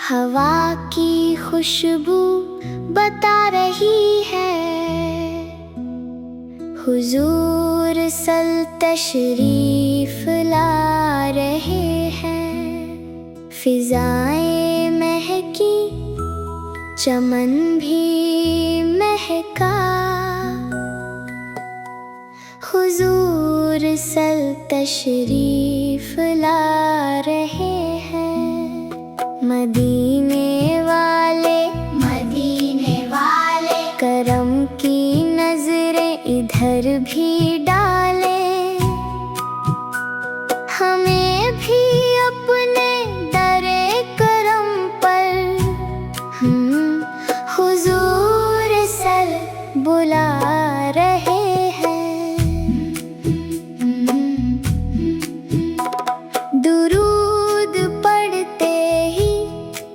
हवा की खुशबू बता रही है, हुजूर सल तशरीफ ला रहे हैं। फिजाएं महकी, चमन भी महका, हुजूर सल तशरीफ ला रहे हैं। मदीने वाले करम की नजरें इधर भी डाले, हमें भी अपने दरे करम पर हुजूर सल बुला रहे हैं। दुरूद पढ़ते ही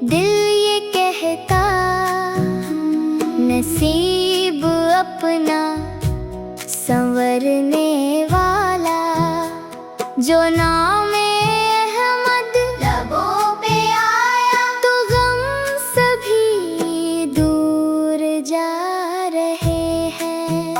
दिल ये कहता, नसीब अपना संवरने वाला, जो नामे अहमद लबों पे आया, तो गम सभी दूर जा रहे हैं।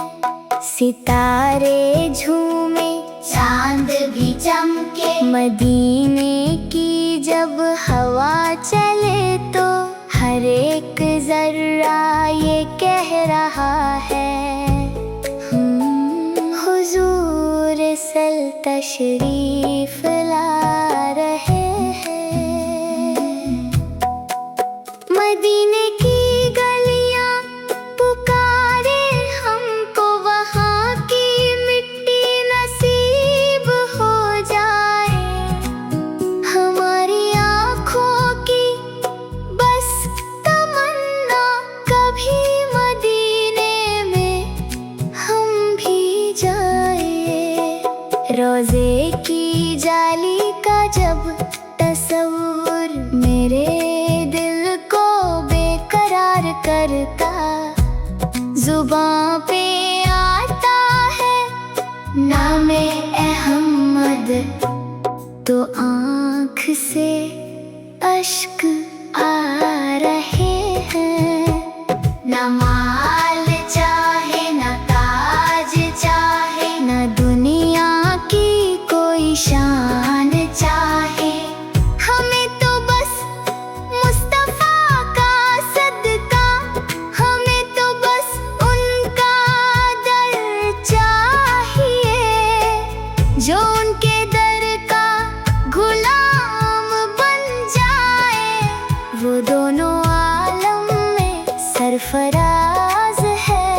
सितारे झूमे, चांद भी चमके, मदीने की जब हवा चले तो हर एक जर्रा ये कह रहा है, हुजूर सल तशरीफ ला रहे हैं। मदीने की गलियां पुकारे हमको, वहाँ की मिट्टी नसीब हो जाए। हमारी आँखों की बस तमन्ना, कभी मदीने में हम भी जाए। रोज़े की जाली का जब तस्वुर मेरे दिल को बेकरार करता, जुबां पे आता है नामे अहमद, तो आँख से अश्क आ रहे हैं। न माल चाहे, न ताज चाहे, न दुनिया की कोई शान चाहे, हमें तो बस मुस्तफा का सदका, हमें तो बस उनका दर चाहिए, जो उनके दर का गुलाम बन जाए। वो दोनों आलम में सरफराज है,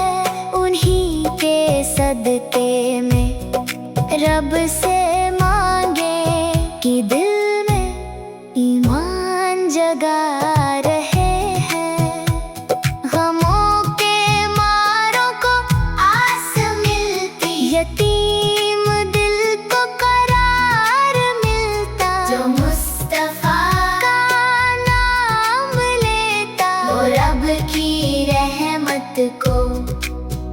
उन्हीं के सदके में रब से मांगे कि दिल में ईमान जगा रहे हैं। गमों के मारों को आस मिलती, यतीम दिल को करार मिलता, जो मुस्तफा का नाम लेता, वो रब की रहमत को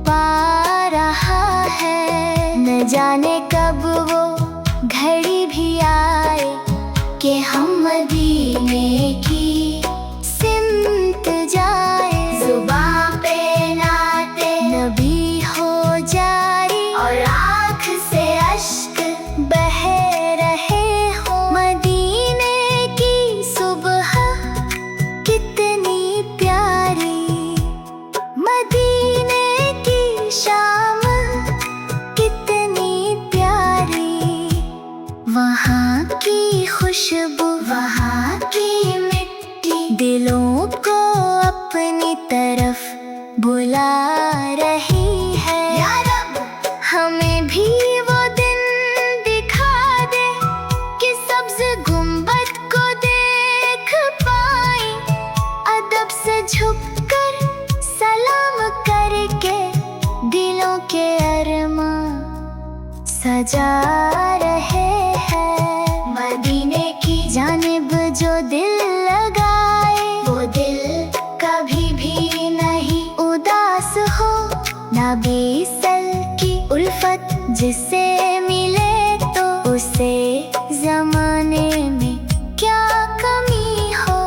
पा रहा है। न जाने कब वो घड़ी भी आए कि हम मदीने की सिमत जाए। जुबां पे नाते नबी हो जारी, और आँख से अश्क बह रहे हो। मदीने की सुबह कितनी प्यारी, मदीने की शाम कितनी प्यारी। वहाँ की खुशबू, वहाँ की मिट्टी, दिलों को अपनी तरफ बुला रही है। या रब, हमें भी वो दिन दिखा दे कि सब्ज गुंबद को देख पाए, अदब से झुककर सलाम करके दिलों के अरमां सजा रहे हैं। मदीने की जानिब जो दिल लगाए, वो दिल कभी भी नहीं उदास हो। नबी सल की उल्फत जिससे मिले तो उसे जमाने में क्या कमी हो।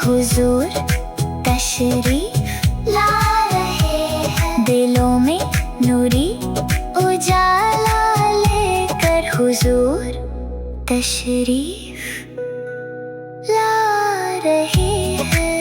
हुजूर तशरीफ ला रहे हैं। दिलों में नूरी उजाला लेकर हुजूर तशरीफ ला रहे हैं।